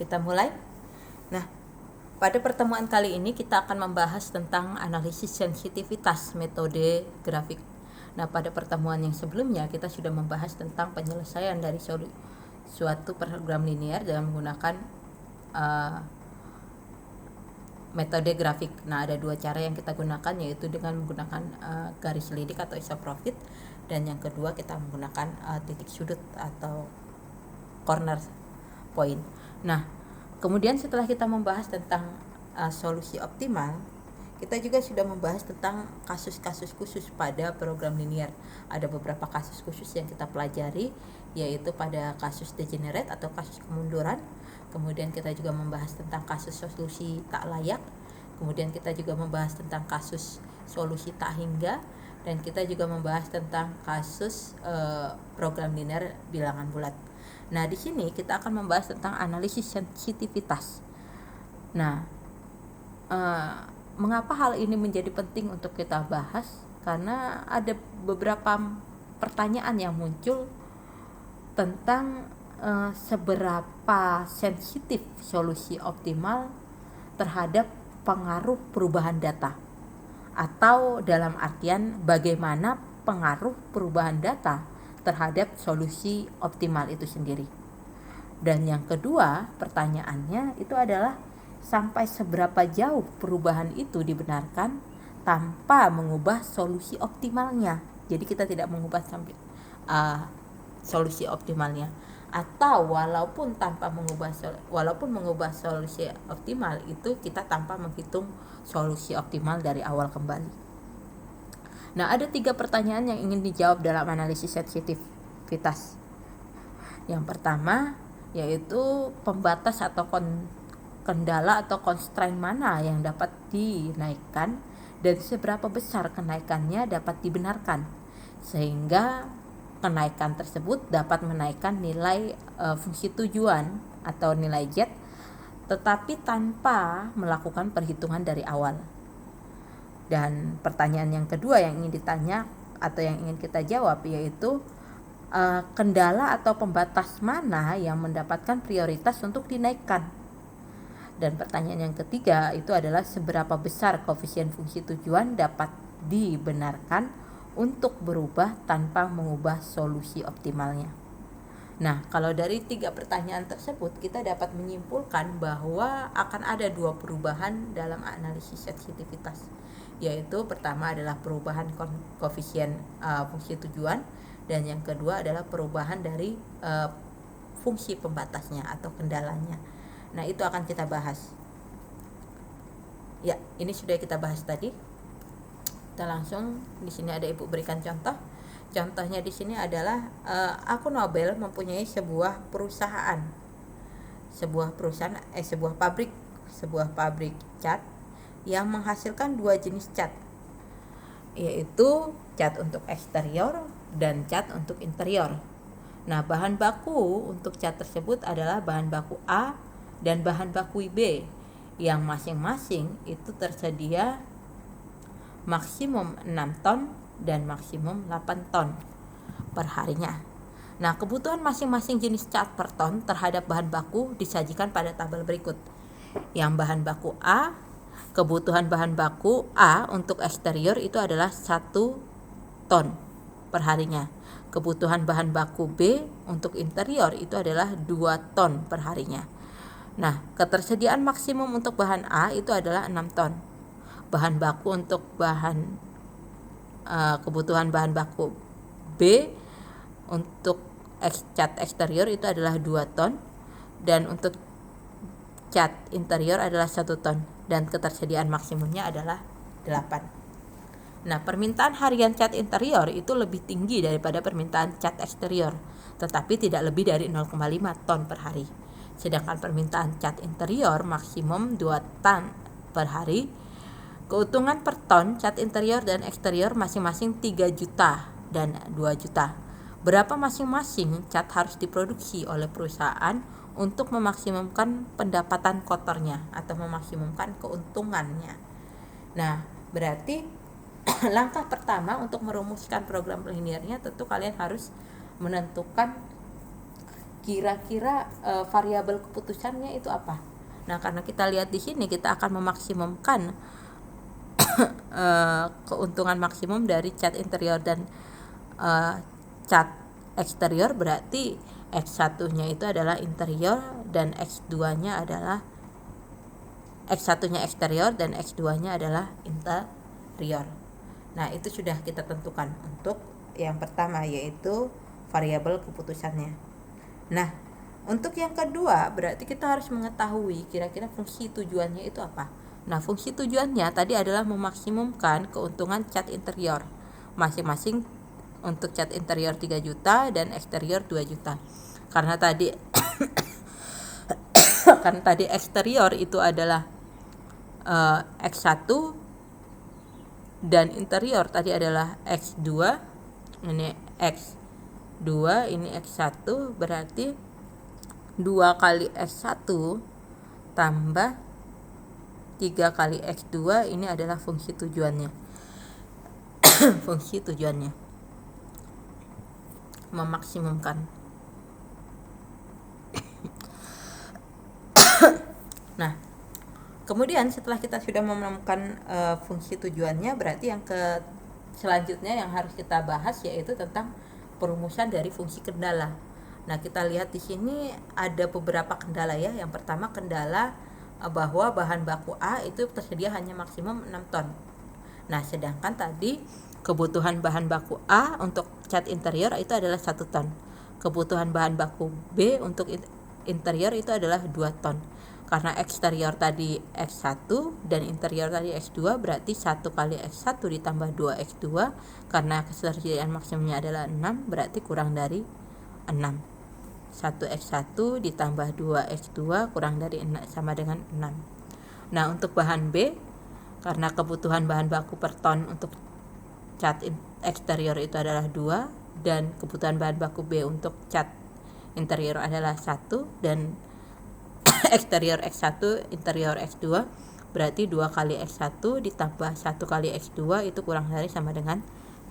kita mulai. Nah, pada pertemuan kali ini kita akan membahas tentang analisis sensitivitas metode grafik. Nah, pada pertemuan yang sebelumnya kita sudah membahas tentang penyelesaian dari suatu program linear dengan menggunakan metode grafik. Nah, ada dua cara yang kita gunakan, yaitu dengan menggunakan garis lidik atau isoprofit, dan yang kedua kita menggunakan titik sudut atau corner point. Nah, kemudian setelah kita membahas tentang solusi optimal, kita juga sudah membahas tentang kasus-kasus khusus pada program linear. Ada beberapa kasus khusus yang kita pelajari, yaitu pada kasus degenerate atau kasus kemunduran. Kemudian kita juga membahas tentang kasus solusi tak layak. Kemudian kita juga membahas tentang kasus solusi tak hingga, dan kita juga membahas tentang kasus program linear bilangan bulat. Nah, di sini kita akan membahas tentang analisis sensitivitas. Nah, mengapa hal ini menjadi penting untuk kita bahas? Karena ada beberapa pertanyaan yang muncul tentang seberapa sensitif solusi optimal terhadap pengaruh perubahan data, atau dalam artian bagaimana pengaruh perubahan data terhadap solusi optimal itu sendiri. Dan yang kedua pertanyaannya itu adalah sampai seberapa jauh perubahan itu dibenarkan tanpa mengubah solusi optimalnya. Jadi kita tidak mengubah sampai solusi optimalnya, atau walaupun mengubah solusi optimal itu kita tanpa menghitung solusi optimal dari awal kembali. Nah, ada 3 pertanyaan yang ingin dijawab dalam analisis sensitivitas. Yang pertama yaitu pembatas atau kendala atau constraint mana yang dapat dinaikkan dan seberapa besar kenaikannya dapat dibenarkan, sehingga kenaikan tersebut dapat menaikkan nilai fungsi tujuan atau nilai Z, tetapi tanpa melakukan perhitungan dari awal. Dan pertanyaan yang kedua yang ingin ditanya atau yang ingin kita jawab yaitu kendala atau pembatas mana yang mendapatkan prioritas untuk dinaikkan. Dan pertanyaan yang ketiga itu adalah seberapa besar koefisien fungsi tujuan dapat dibenarkan untuk berubah tanpa mengubah solusi optimalnya. Nah, kalau dari 3 pertanyaan tersebut kita dapat menyimpulkan bahwa akan ada 2 perubahan dalam analisis sensitivitas, yaitu pertama adalah perubahan koefisien fungsi tujuan, dan yang kedua adalah perubahan dari fungsi pembatasnya atau kendalanya. Nah, itu akan kita bahas. Ya, ini sudah kita bahas tadi. Kita langsung, di sini ada Ibu berikan contoh. Contohnya di sini adalah AkzoNobel mempunyai sebuah pabrik cat yang menghasilkan 2 jenis cat, yaitu cat untuk eksterior dan cat untuk interior. Nah, bahan baku untuk cat tersebut adalah bahan baku A dan bahan baku B, yang masing-masing itu tersedia maksimum 6 ton dan maksimum 8 ton per harinya. Nah, kebutuhan masing-masing jenis cat per ton terhadap bahan baku disajikan pada tabel berikut. Yang bahan baku A, kebutuhan bahan baku A untuk eksterior itu adalah 1 ton per harinya. Kebutuhan bahan baku B untuk interior itu adalah 2 ton per harinya. Nah, ketersediaan maksimum untuk bahan A itu adalah 6 ton. Bahan baku untuk kebutuhan bahan baku B untuk cat eksterior itu adalah 2 ton, dan untuk cat interior adalah 1 ton, dan ketersediaan maksimumnya adalah 8. Nah, permintaan harian cat interior itu lebih tinggi daripada permintaan cat eksterior, tetapi tidak lebih dari 0,5 ton per hari. Sedangkan permintaan cat interior maksimum 2 ton per hari. Keuntungan per ton cat interior dan eksterior masing-masing 3 juta dan 2 juta. Berapa masing-masing cat harus diproduksi oleh perusahaan untuk memaksimumkan pendapatan kotornya atau memaksimumkan keuntungannya. Nah, berarti langkah pertama untuk merumuskan program linearnya tentu kalian harus menentukan kira-kira variabel keputusannya itu apa? Nah, karena kita lihat di sini kita akan memaksimumkan keuntungan maksimum dari cat interior dan cat eksterior, berarti X1-nya itu adalah interior dan X2-nya adalah X1-nya eksterior dan X2-nya adalah interior. Nah, itu sudah kita tentukan untuk yang pertama, yaitu variabel keputusannya. Nah, untuk yang kedua berarti kita harus mengetahui kira-kira fungsi tujuannya itu apa. Nah, fungsi tujuannya tadi adalah memaksimumkan keuntungan cat interior. Masing-masing untuk cat interior 3 juta dan eksterior 2 juta. Karena tadi eksterior itu adalah X1 dan interior tadi adalah X2. Ini X2, ini X1, berarti 2 kali X1 tambah 3 kali X2, ini adalah fungsi tujuannya. Fungsi tujuannya memaksimumkan. Nah, kemudian setelah kita sudah menemukan fungsi tujuannya, berarti yang selanjutnya yang harus kita bahas yaitu tentang perumusan dari fungsi kendala. Nah, kita lihat di sini ada beberapa kendala ya. Yang pertama, kendala bahwa bahan baku A itu tersedia hanya maksimum 6 ton. Nah, sedangkan tadi kebutuhan bahan baku A untuk cat interior itu adalah 1 ton. Kebutuhan bahan baku B untuk interior itu adalah 2 ton. Karena eksterior tadi X1 dan interior tadi X2, berarti 1 kali X1 ditambah 2 X2, karena ketersediaan maksimumnya adalah 6, berarti kurang dari 6. 1 X1 ditambah 2 X2 kurang dari 6 sama dengan 6. Nah, untuk bahan B, karena kebutuhan bahan baku per ton untuk cat eksterior itu adalah 2, dan kebutuhan bahan baku B untuk cat interior adalah 1, dan eksterior X1, interior X2, berarti 2 kali X1 ditambah 1 kali X2 itu kurang dari sama dengan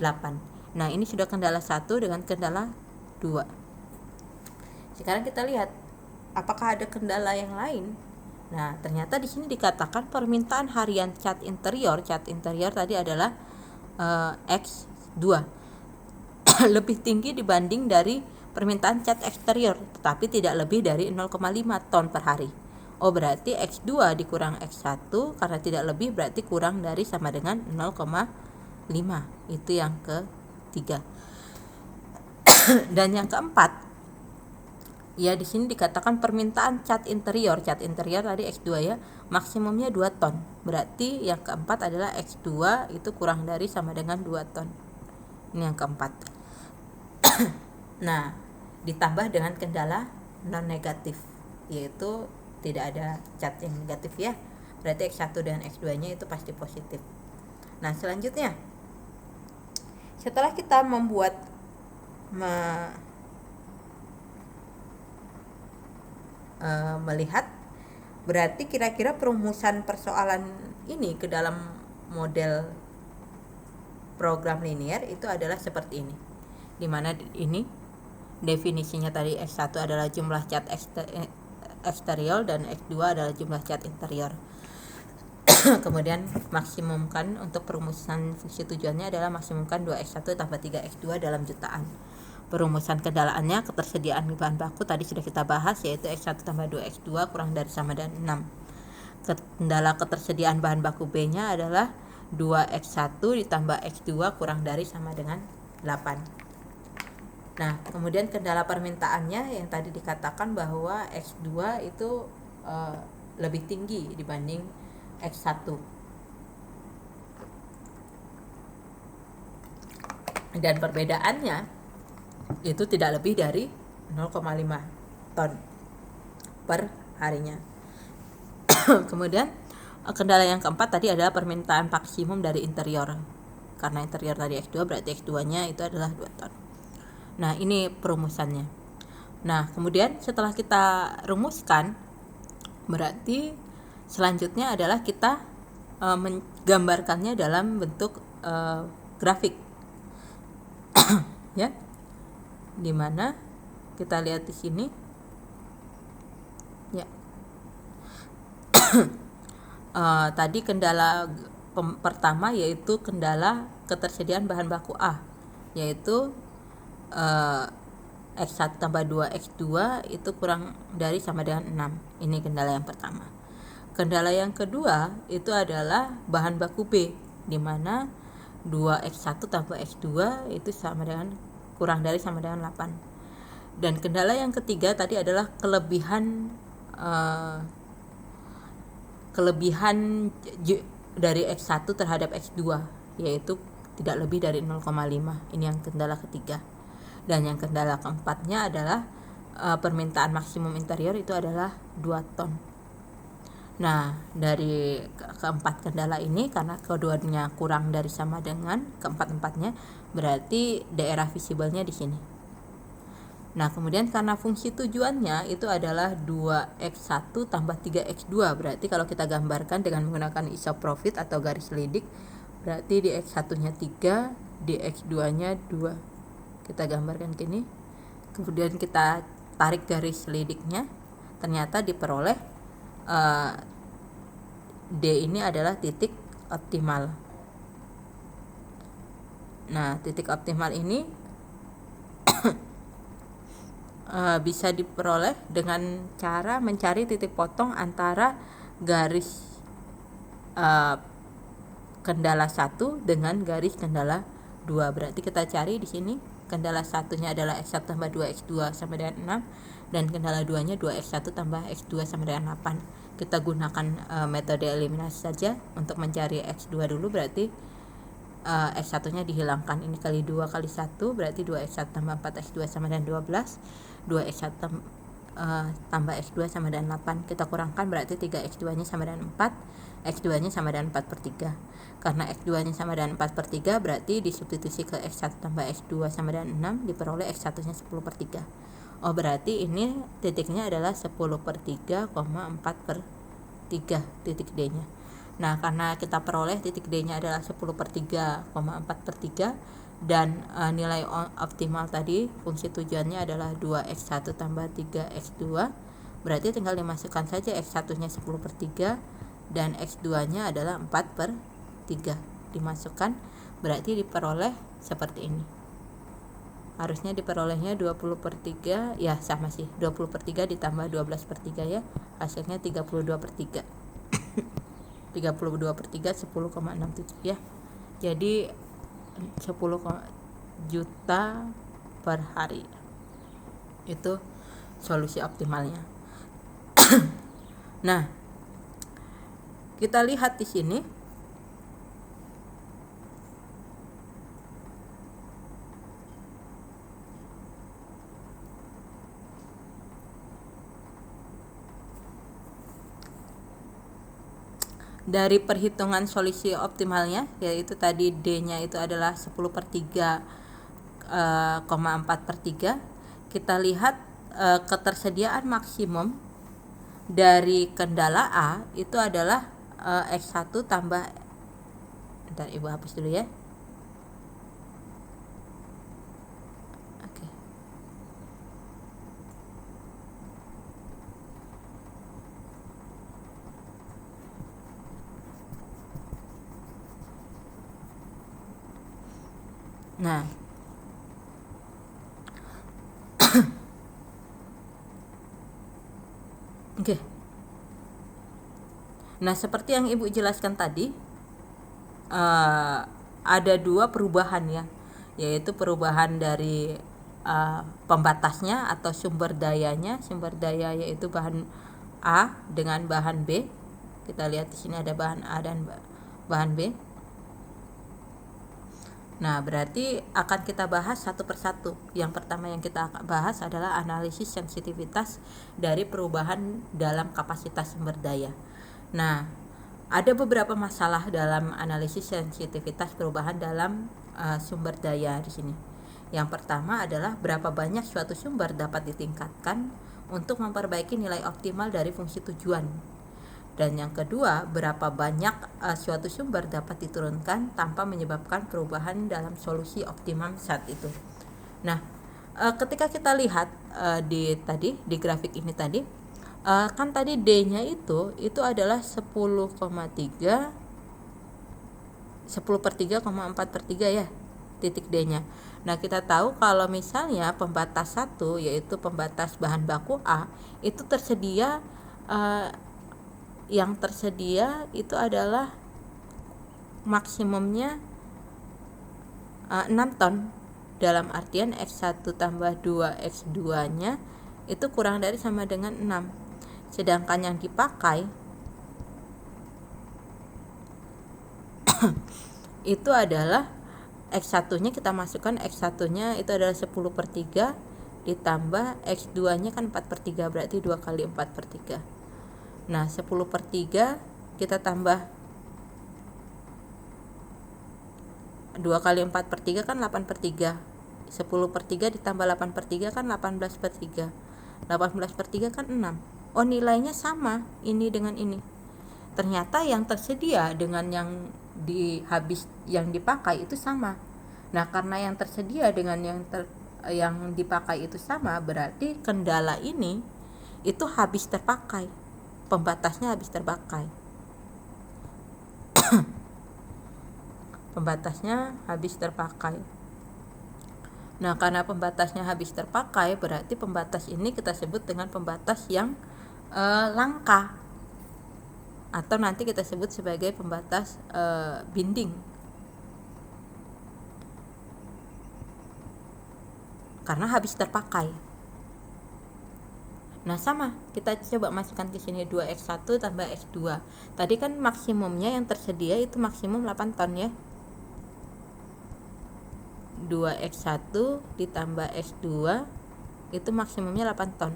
8. Nah, ini sudah kendala 1 dengan kendala 2. Sekarang kita lihat apakah ada kendala yang lain. Nah, ternyata di sini dikatakan permintaan harian cat interior tadi adalah X2 lebih tinggi dibanding dari permintaan cat eksterior, tetapi tidak lebih dari 0,5 ton per hari. Oh, berarti X2 dikurang X1, karena tidak lebih berarti kurang dari sama dengan 0,5. Itu yang ketiga. Dan yang keempat, ya di sini dikatakan permintaan cat interior tadi X2 ya, maksimumnya 2 ton. Berarti yang keempat adalah X2 itu kurang dari sama dengan 2 ton. Ini yang keempat. Nah, ditambah dengan kendala non negatif, yaitu tidak ada cat yang negatif ya. Berarti X1 dan X2-nya itu pasti positif. Nah, selanjutnya setelah kita melihat, berarti kira-kira perumusan persoalan ini ke dalam model program linear itu adalah seperti ini, dimana ini definisinya tadi X1 adalah jumlah cat eksterior dan X2 adalah jumlah cat interior. Kemudian maksimumkan untuk perumusan fungsi tujuannya adalah maksimumkan 2X1 tambah 3X2 dalam jutaan. Perumusan kendalaannya ketersediaan bahan baku tadi sudah kita bahas, yaitu X1 tambah 2X2 kurang dari sama dengan 6. Kendala ketersediaan bahan baku B-nya adalah 2X1 ditambah X2 kurang dari sama dengan 8. Nah, kemudian kendala permintaannya yang tadi dikatakan bahwa X2 itu lebih tinggi dibanding X1. Dan perbedaannya itu tidak lebih dari 0,5 ton per harinya. Kemudian kendala yang keempat tadi adalah permintaan maksimum dari interior. Karena interior tadi X2, berarti X2-nya itu adalah 2 ton. Nah, ini perumusannya. Nah, kemudian setelah kita rumuskan, berarti selanjutnya adalah kita menggambarkannya dalam bentuk grafik. Ya. Dimana kita lihat di sini Tadi kendala pertama yaitu kendala ketersediaan bahan baku A, yaitu X1 tambah 2 X2 itu kurang dari sama dengan 6. Ini kendala yang pertama. Kendala yang kedua itu adalah bahan baku B, di mana 2X1 tambah X2 itu sama dengan kurang dari sama dengan 8. Dan kendala yang ketiga tadi adalah kelebihan dari X1 terhadap X2, yaitu tidak lebih dari 0,5. Ini yang kendala ketiga. Dan yang kendala keempatnya adalah permintaan maksimum interior itu adalah 2 ton. Nah, dari keempat kendala ini, karena keduanya kurang dari sama dengan keempat-empatnya, berarti daerah visible-nya di sini. Nah, kemudian karena fungsi tujuannya itu adalah 2X1 tambah 3X2, berarti kalau kita gambarkan dengan menggunakan isoprofit atau garis lidik, berarti di X1-nya 3, di X2-nya 2. Kita gambarkan gini, kemudian kita tarik garis lidiknya, ternyata diperoleh D ini adalah titik optimal. Nah, titik optimal ini bisa diperoleh dengan cara mencari titik potong antara garis kendala 1 dengan garis kendala 2. Berarti kita cari di sini kendala 1-nya adalah X1 tambah 2X2 sama dengan 6, dan kendala 2-nya 2X1 tambah X2 sama dengan 8. Kita gunakan metode eliminasi saja untuk mencari X2 dulu, berarti X1-nya dihilangkan. Ini kali 2 kali 1 berarti 2X1 tambah 4X2 sama dengan 12. 2X1 tambah X2 sama dengan 8. Kita kurangkan berarti 3X2-nya sama dengan 4. X2-nya sama dengan 4/3. Karena X2-nya sama dengan 4/3, berarti disubstitusi ke X1 tambah X2 sama dengan 6, diperoleh X1-nya 10/3. Oh, berarti ini titiknya adalah 10/3,4/3 titik D-nya. Nah, karena kita peroleh titik D-nya adalah 10/3,4/3, dan nilai optimal tadi fungsi tujuannya adalah 2X1 tambah 3X2, berarti tinggal dimasukkan saja X1-nya 10/3 dan X2-nya adalah 4/3. Dimasukkan, berarti diperoleh seperti ini. Harusnya diperolehnya 20/3, ya sama sih, 20/3 ditambah 12/3 ya, hasilnya 32/3. 32/3 10,67 ya. Jadi 10 juta per hari. Itu solusi optimalnya. Nah, kita lihat di sini dari perhitungan solusi optimalnya, yaitu tadi D-nya itu adalah 10/3,4/3. Kita lihat ketersediaan maksimum dari kendala A itu adalah X1 tambah, bentar Ibu hapus dulu ya. Oke. Nah, oke. Nah, seperti yang Ibu jelaskan tadi, ada 2 perubahan ya, yaitu perubahan dari pembatasnya atau sumber dayanya. Sumber daya yaitu bahan A dengan bahan B. Kita lihat di sini ada bahan A dan bahan B. Nah, berarti akan kita bahas satu persatu. Yang pertama yang kita bahas adalah analisis sensitivitas dari perubahan dalam kapasitas sumber daya. Nah, ada beberapa masalah dalam analisis sensitivitas perubahan dalam sumber daya di sini. Yang pertama adalah berapa banyak suatu sumber dapat ditingkatkan untuk memperbaiki nilai optimal dari fungsi tujuan. Dan yang kedua, berapa banyak suatu sumber dapat diturunkan tanpa menyebabkan perubahan dalam solusi optimum saat itu. Nah, ketika kita lihat di grafik ini tadi, Kan tadi D-nya itu adalah 10,3 10/3,4/3 ya, titik D-nya. Nah, kita tahu kalau misalnya pembatas 1 yaitu pembatas bahan baku A itu tersedia, yang tersedia itu adalah maksimumnya 6 ton, dalam artian X1 tambah 2 X2 nya itu kurang dari sama dengan 6. Sedangkan yang dipakai itu adalah X1 nya, kita masukkan X1 nya itu adalah 10/3 ditambah X2 nya kan 4/3, berarti 2 kali 4/3. Nah, 10/3 kita tambah 2 kali 4/3 kan 8/3. 10/3 ditambah 8/3 kan 18/3. 18/3 kan 6. Oh, nilainya sama ini dengan ini. Ternyata yang tersedia dengan yang yang dipakai itu sama. Nah, karena yang tersedia dengan yang dipakai itu sama, berarti kendala ini itu habis terpakai. Pembatasnya habis terpakai. Pembatasnya habis terpakai. Nah, karena pembatasnya habis terpakai, berarti pembatas ini kita sebut dengan pembatas yang langka, atau nanti kita sebut sebagai pembatas binding, karena habis terpakai. Nah, sama, kita coba masukkan ke sini 2x1 tambah x2. Tadi kan maksimumnya yang tersedia itu maksimum 8 ton ya. 2x1 ditambah x2 itu maksimumnya 8 ton.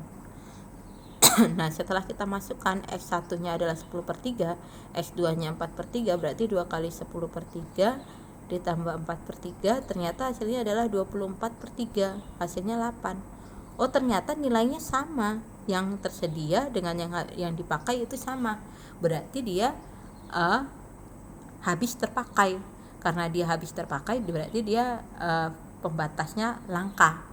Nah, setelah kita masukkan x1 nya adalah 10/3, x2 nya 4/3, berarti 2 kali 10/3 ditambah 4/3, ternyata hasilnya adalah 24/3, hasilnya 8. Oh, ternyata nilainya sama, yang tersedia dengan yang dipakai itu sama, berarti dia habis terpakai. Karena dia habis terpakai, berarti dia pembatasnya langka.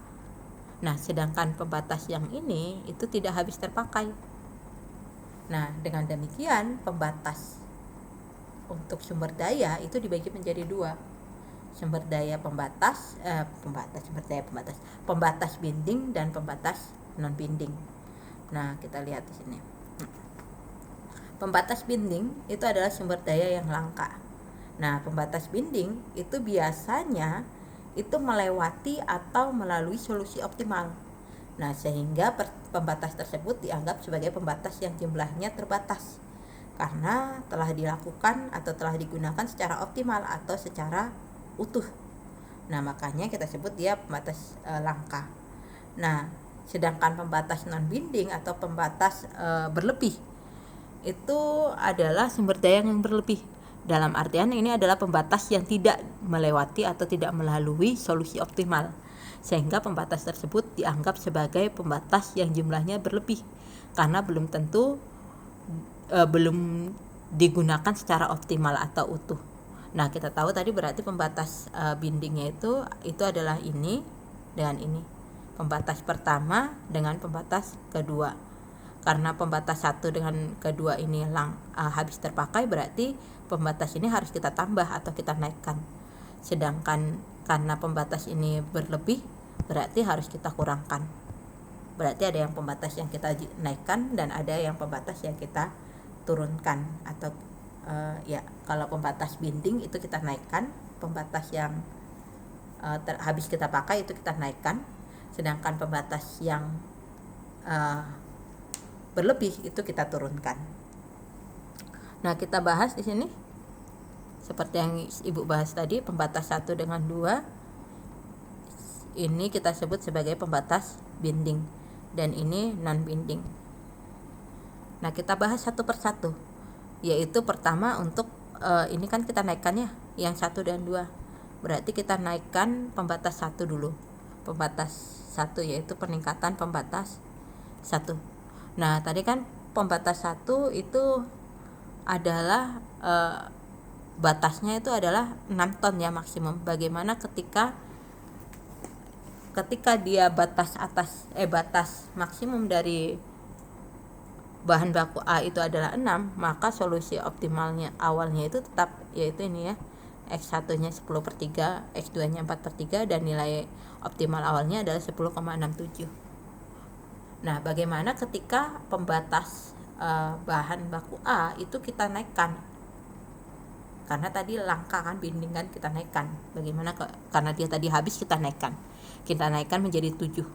Nah, sedangkan pembatas yang ini itu tidak habis terpakai. Nah, dengan demikian pembatas untuk sumber daya itu dibagi menjadi dua. Sumber daya pembatas binding dan pembatas non binding. Nah, kita lihat di sini. Pembatas binding itu adalah sumber daya yang langka. Nah, pembatas binding itu biasanya itu melewati atau melalui solusi optimal. Nah, sehingga pembatas tersebut dianggap sebagai pembatas yang jumlahnya terbatas karena telah dilakukan atau telah digunakan secara optimal atau secara utuh. Nah, makanya kita sebut dia pembatas langka. Nah, sedangkan pembatas non binding atau pembatas berlebih itu adalah sumber daya yang berlebih. Dalam artian ini adalah pembatas yang tidak melewati atau tidak melalui solusi optimal, sehingga pembatas tersebut dianggap sebagai pembatas yang jumlahnya berlebih karena belum tentu belum digunakan secara optimal atau utuh. Nah, kita tahu tadi berarti pembatas bindingnya itu adalah ini dengan ini, pembatas pertama dengan pembatas kedua. Karena pembatas satu dengan kedua ini habis terpakai, berarti pembatas ini harus kita tambah atau kita naikkan. Sedangkan karena pembatas ini berlebih, berarti harus kita kurangkan. Berarti ada yang pembatas yang kita naikkan dan ada yang pembatas yang kita turunkan. Atau kalau pembatas binding itu kita naikkan, pembatas yang habis kita pakai itu kita naikkan. Sedangkan pembatas yang berlebih itu kita turunkan. Nah, kita bahas di sini seperti yang Ibu bahas tadi, pembatas 1 dengan 2 ini kita sebut sebagai pembatas binding dan ini non binding. Nah, kita bahas satu persatu, yaitu pertama untuk ini kan kita naikkan ya, yang 1 dan 2. Berarti kita naikkan pembatas 1 dulu. Pembatas 1 yaitu peningkatan pembatas 1. Nah, tadi kan pembatas 1 itu adalah batasnya itu adalah 6 ton ya maksimum. Bagaimana ketika dia batas maksimum dari bahan baku A itu adalah 6, maka solusi optimalnya awalnya itu tetap, yaitu ini ya, X1 nya 10/3, X2 nya 4/3, dan nilai optimal awalnya adalah 10,67. Nah, bagaimana ketika pembatas bahan baku A itu kita naikkan? Karena tadi langka kan, bimbingan kita naikkan. Bagaimana karena dia tadi habis, kita naikkan menjadi 7.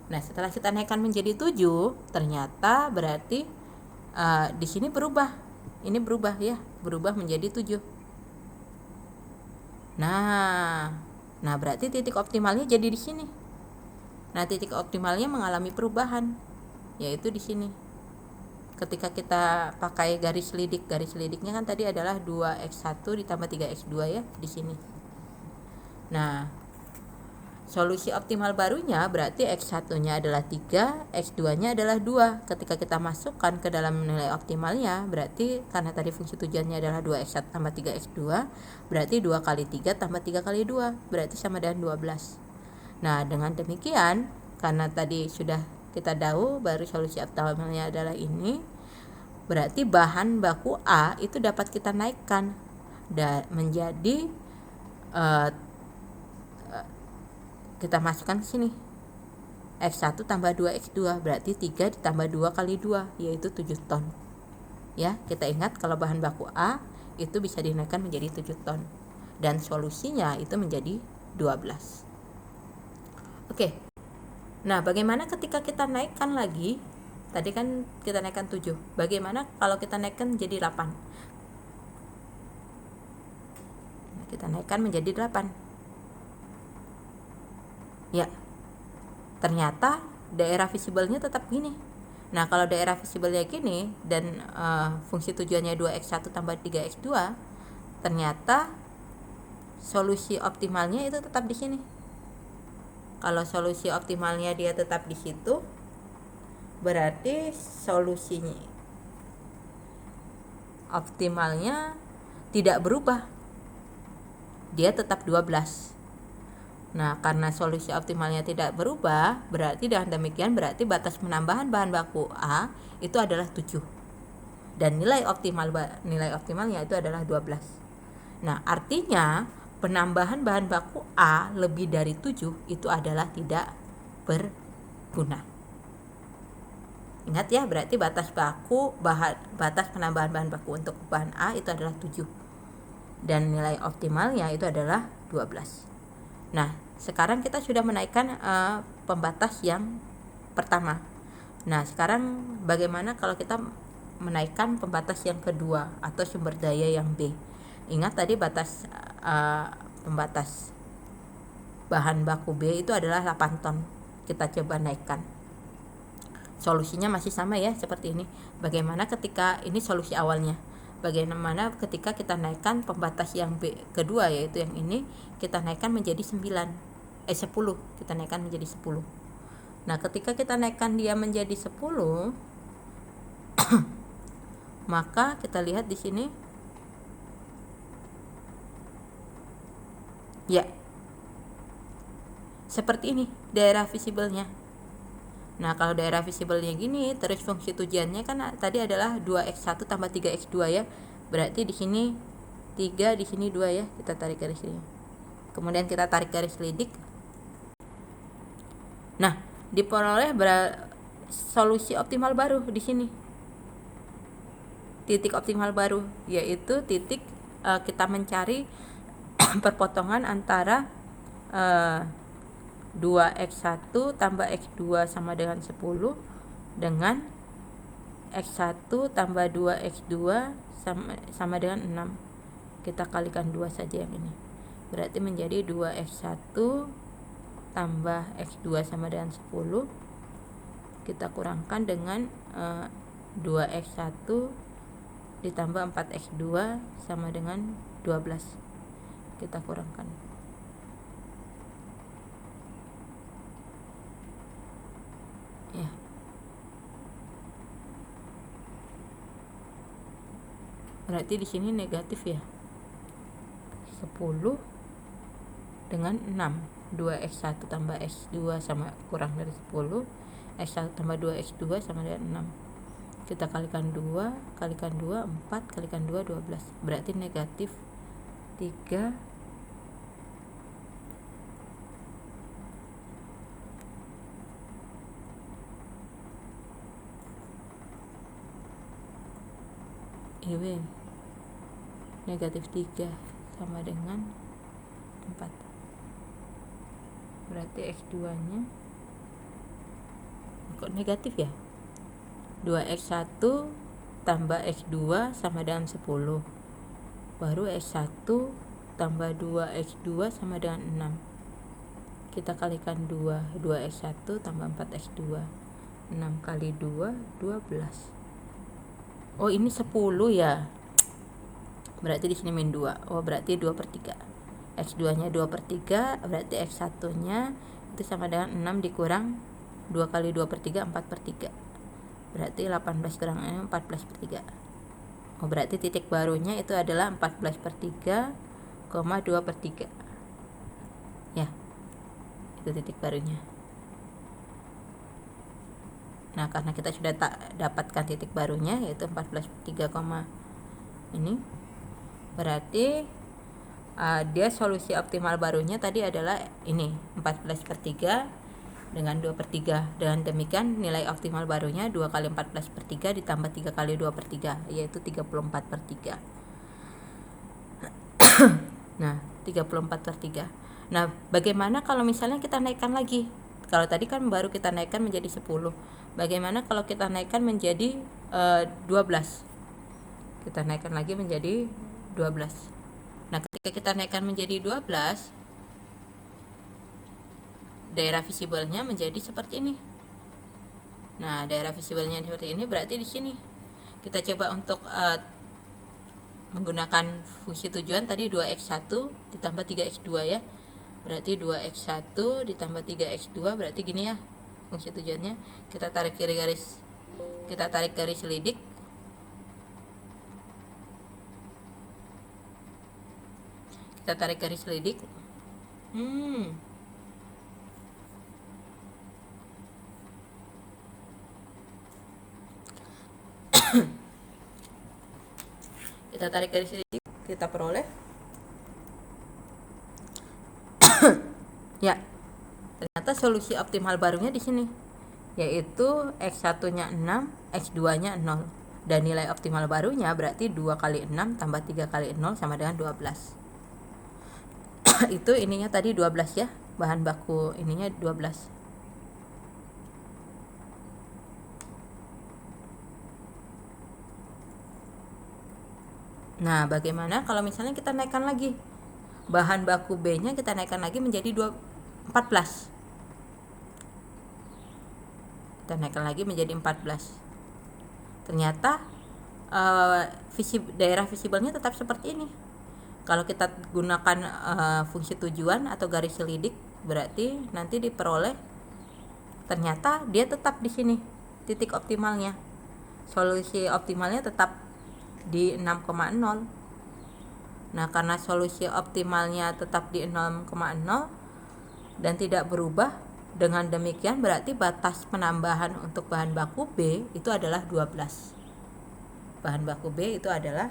Nah, setelah kita naikkan menjadi 7, ternyata berarti di sini berubah. Ini berubah ya, berubah menjadi 7. Nah, berarti titik optimalnya jadi di sini. Nah, titik optimalnya mengalami perubahan, yaitu di sini. Ketika kita pakai garis lidiknya kan tadi adalah 2x1 ditambah 3x2 ya, di sini. Nah, solusi optimal barunya berarti X1-nya adalah 3, X2-nya adalah 2. Ketika kita masukkan ke dalam nilai optimalnya, berarti karena tadi fungsi tujuannya adalah 2x1 tambah 3x2, berarti 2 kali 3 tambah 3 kali 2, berarti sama dengan 12. Nah, dengan demikian, karena tadi sudah kita tahu baru solusi optimalnya adalah ini, berarti bahan baku A itu dapat kita naikkan menjadi kita masukkan ke sini X1 tambah 2X2, berarti 3 ditambah 2 kali 2, yaitu 7 ton. Ya, kita ingat kalau bahan baku A itu bisa dinaikkan menjadi 7 ton, dan solusinya itu menjadi 12. Oke. Nah, bagaimana ketika kita naikkan lagi? Tadi kan kita naikkan 7. Bagaimana kalau kita naikkan menjadi 8? Nah, kita naikkan menjadi 8. Ya, ternyata daerah visible-nya tetap gini. Nah, kalau daerah visible-nya gini dan fungsi tujuannya 2x1 tambah 3x2, ternyata solusi optimalnya itu tetap di sini. Kalau solusi optimalnya dia tetap di situ, berarti solusinya optimalnya tidak berubah. Dia tetap 12. Nah, karena solusi optimalnya tidak berubah, berarti dengan demikian berarti batas penambahan bahan baku A itu adalah 7. Dan nilai optimalnya itu adalah 12. Nah, artinya penambahan bahan baku A lebih dari 7 itu adalah tidak berguna. Ingat ya, berarti batas penambahan bahan baku untuk bahan A itu adalah 7. Dan nilai optimalnya itu adalah 12. Nah, sekarang kita sudah menaikkan pembatas yang pertama. Nah, sekarang bagaimana kalau kita menaikkan pembatas yang kedua atau sumber daya yang B? Ingat tadi pembatas bahan baku B itu adalah 8 ton. Kita coba naikkan. Solusinya masih sama ya, seperti ini. Bagaimana ketika ini solusi awalnya? Bagaimana ketika kita naikkan pembatas yang B kedua, yaitu yang ini, kita naikkan menjadi 10. Kita naikkan menjadi 10. Nah, ketika kita naikkan dia menjadi 10, maka kita lihat di sini. Ya. Seperti ini daerah visible-nya. Nah, kalau daerah visible-nya gini, terus fungsi tujuannya kan tadi adalah 2x1 tambah 3x2 ya. Berarti di sini 3, di sini 2 ya. Kita tarik garis ini. Kemudian kita tarik garis lidik. Nah, diperoleh solusi optimal baru di sini. Titik optimal baru, yaitu titik kita mencari perpotongan antara 2x1 tambah x2 sama dengan 10 dengan x1 tambah 2x2 sama dengan 6. Kita kalikan 2 saja yang ini. Berarti menjadi 2x1 tambah x2 sama dengan 10. Kita kurangkan dengan 2x1 ditambah 4x2 sama dengan 12. Kita kurangkan. Ya. Berarti di sini negatif ya. 10 dengan 6. 2x1 tambah x2 sama kurang dari 10, x1 tambah 2x2 sama dengan 6. Kita kalikan 2, 4, kalikan 2, 12. Berarti negatif 3 negatif 3 sama dengan 4. Berarti x2 nya kok negatif ya? 2x1 tambah x2 sama dengan 10, baru x1 tambah 2x2 sama dengan 6. Kita kalikan 2, 2x1 tambah 4x2, 6 kali 2, 12. Oh ini 10 ya, berarti di sini min 2. Oh berarti 2/3. x2 nya 2/3, berarti x1 nya itu sama dengan 6 dikurang 2 kali 2/3, 4/3. Berarti 18 kurang 6, 14/3. Oh berarti titik barunya itu adalah 14/3, 2/3. Ya, itu titik barunya. Nah karena kita sudah dapatkan titik barunya yaitu 14/3, ini berarti dia solusi optimal barunya tadi adalah ini 14/3 dengan 2/3. Dengan demikian nilai optimal barunya 2 kali 14/3 ditambah 3 kali 2/3 yaitu 34/3. Nah 34/3. Nah bagaimana kalau misalnya kita naikkan lagi? Kalau tadi kan baru kita naikkan menjadi 10, bagaimana kalau kita naikkan menjadi 12? Kita naikkan lagi menjadi 12. Nah ketika kita naikkan menjadi 12, daerah visibelnya menjadi seperti ini. Nah daerah visibelnya seperti ini berarti di sini kita coba untuk menggunakan fungsi tujuan tadi 2x1 ditambah 3x2 ya. Berarti 2x1 ditambah 3x2 berarti gini ya fungsi tujuannya. Kita tarik garis selidik. Kita tarik garis selidik. Kita tarik garis selidik, kita peroleh ya, ternyata solusi optimal barunya di sini yaitu x1-nya 6, x2-nya 0. Dan nilai optimal barunya berarti 2 kali 6 tambah 3 kali 0 sama dengan 12. Itu ininya tadi 12 ya, bahan baku ininya 12. Nah bagaimana kalau misalnya kita naikkan lagi bahan baku B nya, kita naikkan lagi menjadi 14. Kita naikkan lagi menjadi 14. Ternyata daerah visibelnya tetap seperti ini. Kalau kita gunakan fungsi tujuan atau garis selidik, berarti nanti diperoleh ternyata dia tetap di sini titik optimalnya. Solusi optimalnya tetap di 6,0. Nah, karena solusi optimalnya tetap di 0,0 dan tidak berubah, dengan demikian berarti batas penambahan untuk bahan baku B itu adalah 12. Bahan baku B itu adalah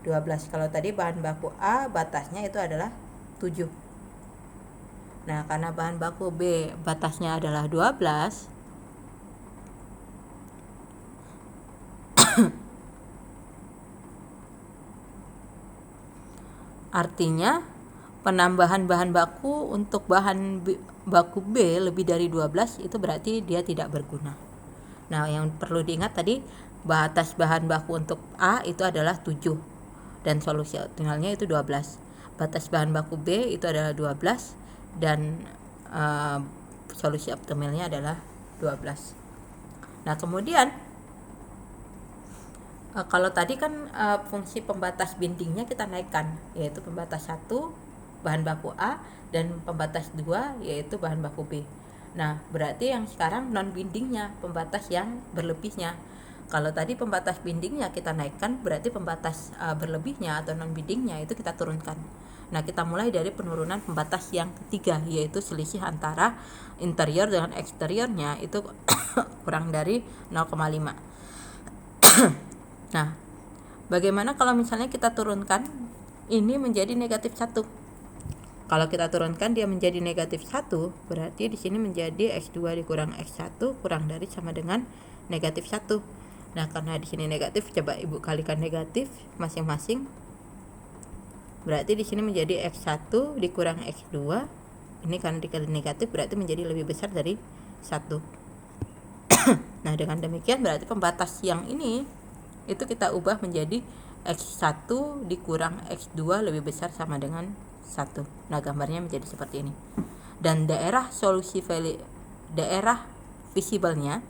12. Kalau tadi bahan baku A batasnya itu adalah 7. Nah, karena bahan baku B batasnya adalah 12, artinya penambahan bahan baku untuk bahan baku B lebih dari 12 itu berarti dia tidak berguna. Nah, yang perlu diingat tadi batas bahan baku untuk A itu adalah 7 dan solusi optimalnya itu 12. Batas bahan baku B itu adalah 12 dan solusi optimalnya adalah 12. Nah, kemudian kalau tadi kan fungsi pembatas bindingnya kita naikkan, yaitu pembatas 1 bahan baku A dan pembatas 2 yaitu bahan baku B. Nah, berarti yang sekarang non bindingnya, pembatas yang berlebihnya. Kalau tadi pembatas bindingnya kita naikkan, berarti pembatas berlebihnya atau non bindingnya itu kita turunkan. Nah, kita mulai dari penurunan pembatas yang ketiga, yaitu selisih antara interior dengan eksteriornya itu kurang dari 0,5. Nah, bagaimana kalau misalnya kita turunkan ini menjadi negatif 1? Kalau kita turunkan dia menjadi negatif 1, berarti di sini menjadi X2 dikurang X1 kurang dari sama dengan negatif 1. Nah, karena di sini negatif, coba Ibu kalikan negatif masing-masing. Berarti di sini menjadi X1 dikurang X2. Ini karena dikali negatif berarti menjadi lebih besar dari 1. Nah, dengan demikian berarti pembatas yang ini itu kita ubah menjadi X1 dikurang X2 lebih besar sama dengan 1. Nah, gambarnya menjadi seperti ini. Dan daerah visible-nya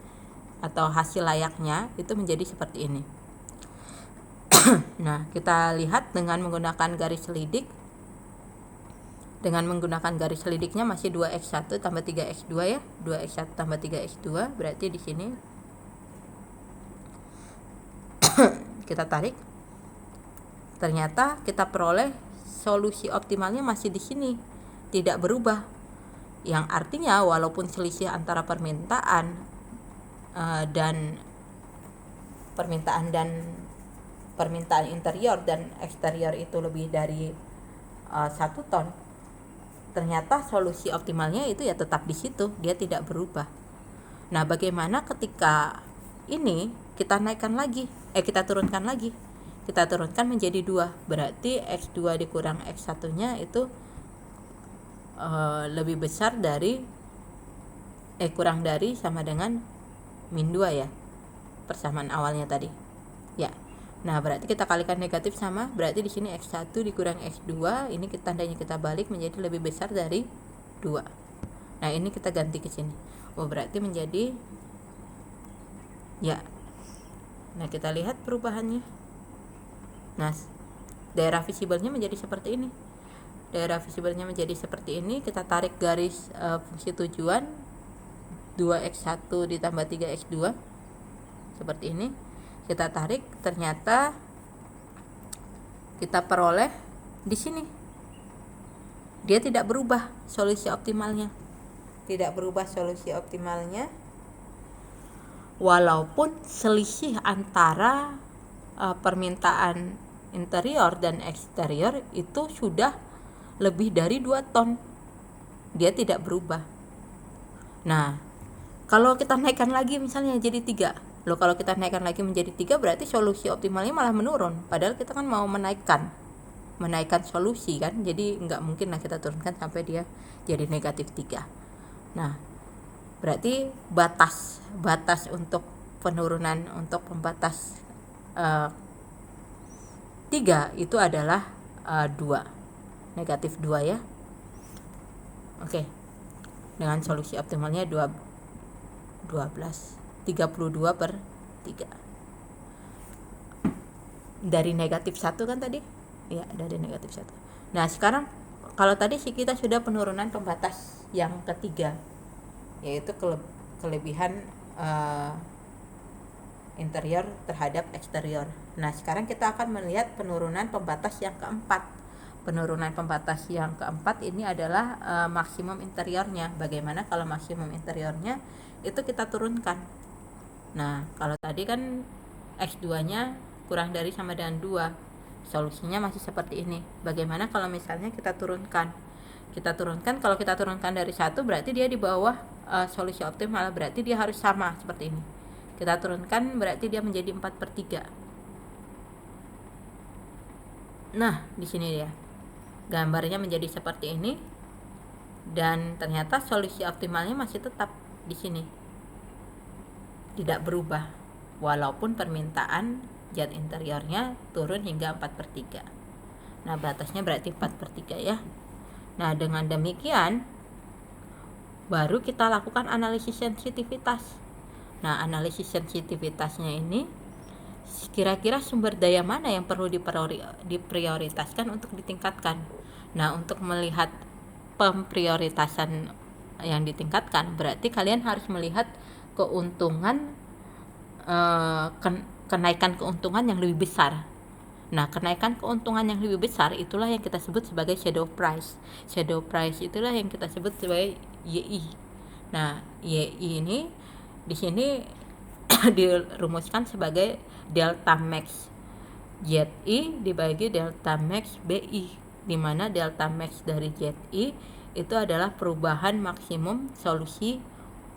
atau hasil layaknya itu menjadi seperti ini. Nah, kita lihat dengan menggunakan garis selidik. Dengan menggunakan garis selidiknya masih 2x1 tambah 3x2 ya. 2x1 tambah 3x2 berarti di sini kita tarik. Ternyata kita peroleh solusi optimalnya masih di sini, tidak berubah. Yang artinya walaupun selisih antara permintaan interior dan eksterior itu lebih dari 1 ton, ternyata solusi optimalnya itu ya tetap di situ, dia tidak berubah. Nah, bagaimana ketika ini kita turunkan lagi? Kita turunkan menjadi 2, berarti X2 dikurang X1 nya itu lebih besar dari kurang dari sama dengan min 2 ya, persamaan awalnya tadi ya. Nah, berarti kita kalikan negatif sama, berarti di sini X1 dikurang X2, ini tandanya kita balik menjadi lebih besar dari 2. Nah, ini kita ganti ke sini. Oh, berarti menjadi ya. Nah, kita lihat perubahannya. Nah, daerah visible-nya menjadi seperti ini. Daerah visible-nya menjadi seperti ini, kita tarik garis fungsi tujuan 2x1 ditambah 3x2 seperti ini. Kita tarik, ternyata kita peroleh di sini dia tidak berubah solusi optimalnya. Tidak berubah solusi optimalnya walaupun selisih antara permintaan interior dan eksterior itu sudah lebih dari 2 ton. Dia tidak berubah. Nah, kalau kita naikkan lagi misalnya jadi 3. Kalau kita naikkan lagi menjadi 3 berarti solusi optimalnya malah menurun. Padahal kita kan mau menaikkan solusi kan. Jadi nggak mungkin lah kita turunkan sampai dia jadi negatif 3. Nah, berarti batas untuk penurunan untuk pembatas 3 itu adalah 2. Negatif 2 ya. Oke. Dengan solusi optimalnya 32/3 dari negatif 1 kan tadi ya, dari negatif 1. Nah, sekarang kalau tadi sih kita sudah penurunan pembatas yang ketiga, yaitu kelebihan interior terhadap eksterior. Nah, sekarang kita akan melihat penurunan pembatas yang keempat. Penurunan pembatas yang keempat ini adalah maksimum interiornya. Bagaimana kalau maksimum interiornya itu kita turunkan? Nah, kalau tadi kan X2-nya kurang dari sama dengan 2. Solusinya masih seperti ini. Bagaimana kalau misalnya kita turunkan? Kalau kita turunkan dari 1 berarti dia di bawah solusi optimal, berarti dia harus sama seperti ini. Kita turunkan berarti dia menjadi 4/3. Nah, di sini dia. Gambarnya menjadi seperti ini. Dan ternyata solusi optimalnya masih tetap di sini. Tidak berubah walaupun permintaan zat interiornya turun hingga 4/3. Nah, batasnya berarti 4/3 ya. Nah, dengan demikian baru kita lakukan analisis sensitivitas. Nah, analisis sensitivitasnya ini kira-kira sumber daya mana yang perlu diprioritaskan untuk ditingkatkan. Nah, untuk melihat pemprioritasan yang ditingkatkan berarti kalian harus melihat keuntungan kenaikan keuntungan yang lebih besar. Nah, kenaikan keuntungan yang lebih besar itulah yang kita sebut sebagai shadow price. Shadow price itulah yang kita sebut sebagai YI. Nah, YI ini di sini dirumuskan sebagai delta max ZI dibagi delta max BI, di mana delta max dari ZI itu adalah perubahan maksimum solusi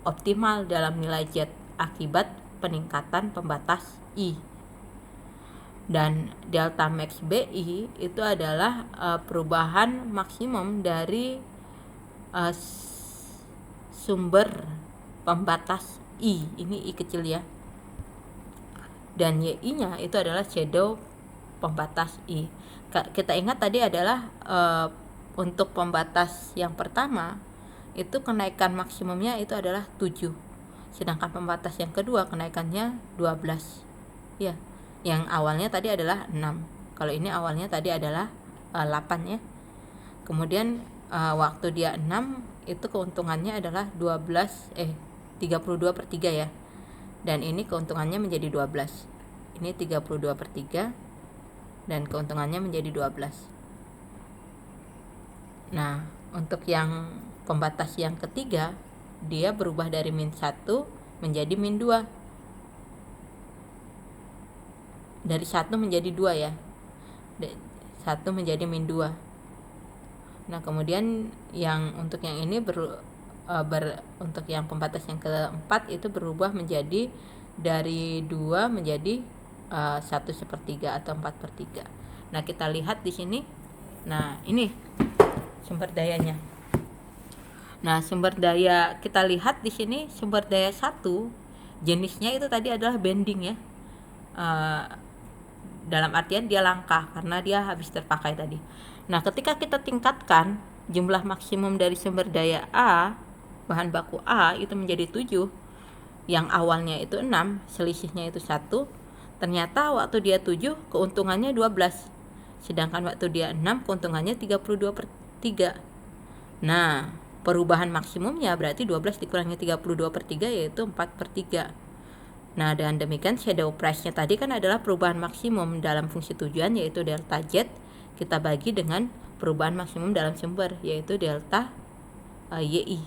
optimal dalam nilai Z akibat peningkatan pembatas I. Dan delta max BI itu adalah perubahan maksimum dari sumber pembatas I. Ini I kecil ya. Dan YI-nya itu adalah shadow pembatas I. Kita ingat tadi adalah untuk pembatas yang pertama itu kenaikan maksimumnya itu adalah 7. Sedangkan pembatas yang kedua kenaikannya 12. Ya. Yang awalnya tadi adalah 6. Kalau ini awalnya tadi adalah 8 ya. Kemudian waktu dia 6 itu keuntungannya adalah 32/3 ya. Dan ini keuntungannya menjadi 12. Ini 32/3 dan keuntungannya menjadi 12. Nah, untuk yang pembatas yang ketiga, dia berubah dari -1 menjadi -2. Dari 1 menjadi 2 ya. 1 menjadi -2. Nah, kemudian yang untuk yang ini untuk yang pembatas yang keempat itu berubah menjadi dari 2 menjadi 1/3 atau 4/3. Nah, kita lihat di sini. Nah, ini sumber dayanya. Nah, sumber daya kita lihat di sini, sumber daya 1 jenisnya itu tadi adalah bending ya. Dalam artian dia langka karena dia habis terpakai tadi. Nah, ketika kita tingkatkan jumlah maksimum dari sumber daya A, bahan baku A itu menjadi 7, yang awalnya itu 6, selisihnya itu 1, ternyata waktu dia 7 keuntungannya 12, sedangkan waktu dia 6 keuntungannya 32/3. Nah, perubahan maksimumnya berarti 12 dikurangi 32/3 yaitu 4/3. Nah, dengan demikian shadow price-nya tadi kan adalah perubahan maksimum dalam fungsi tujuan yaitu delta Z, kita bagi dengan perubahan maksimum dalam sumber yaitu delta YI.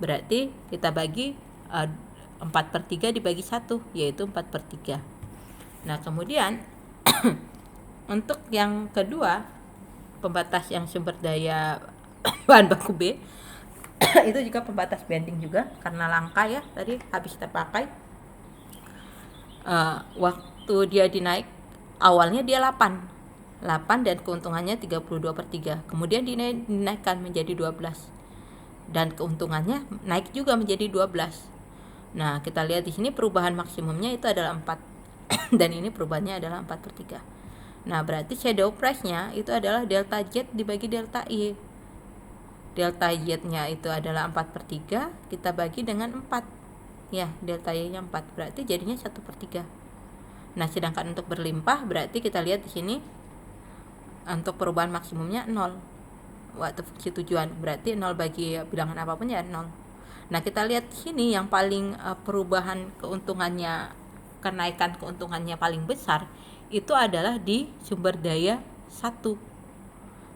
Berarti kita bagi 4/3 dibagi 1 yaitu 4/3. Nah, kemudian untuk yang kedua, pembatas yang sumber daya bahan baku B itu juga pembatas bending juga karena langka ya, tadi habis terpakai. Waktu dia dinaik awalnya dia 8 dan keuntungannya 32/3, kemudian dinaikkan menjadi 12 dan keuntungannya naik juga menjadi 12. Nah, kita lihat di sini perubahan maksimumnya itu adalah 4 dan ini perubahannya adalah 4/3. Nah, berarti shadow price-nya itu adalah delta Z dibagi delta I. Delta Z-nya itu adalah 4/3, kita bagi dengan 4. Ya, delta Y-nya 4, berarti jadinya 1/3. Nah, sedangkan untuk berlimpah berarti kita lihat di sini untuk perubahan maksimumnya 0. Waktu fungsi tujuan berarti 0 bagi bilangan apapun ya 0. Nah, kita lihat di sini yang paling perubahan keuntungannya, kenaikan keuntungannya paling besar itu adalah di sumber daya 1.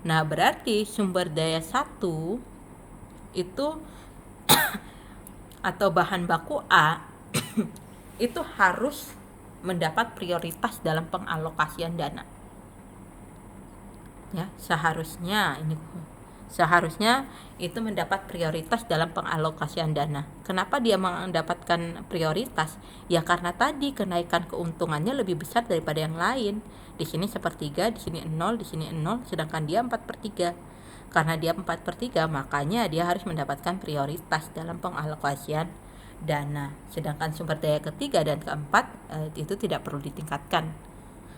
Nah, berarti sumber daya 1 itu atau bahan baku A itu harus mendapat prioritas dalam pengalokasian dana. Ya, seharusnya itu mendapat prioritas dalam pengalokasian dana. Kenapa dia mendapatkan prioritas? Ya karena tadi kenaikan keuntungannya lebih besar daripada yang lain. Di sini 1/3, di sini 0, di sini 0, sedangkan dia 4/3. Karena dia 4/3, makanya dia harus mendapatkan prioritas dalam pengalokasian dana. Sedangkan sumber daya ketiga dan keempat itu tidak perlu ditingkatkan.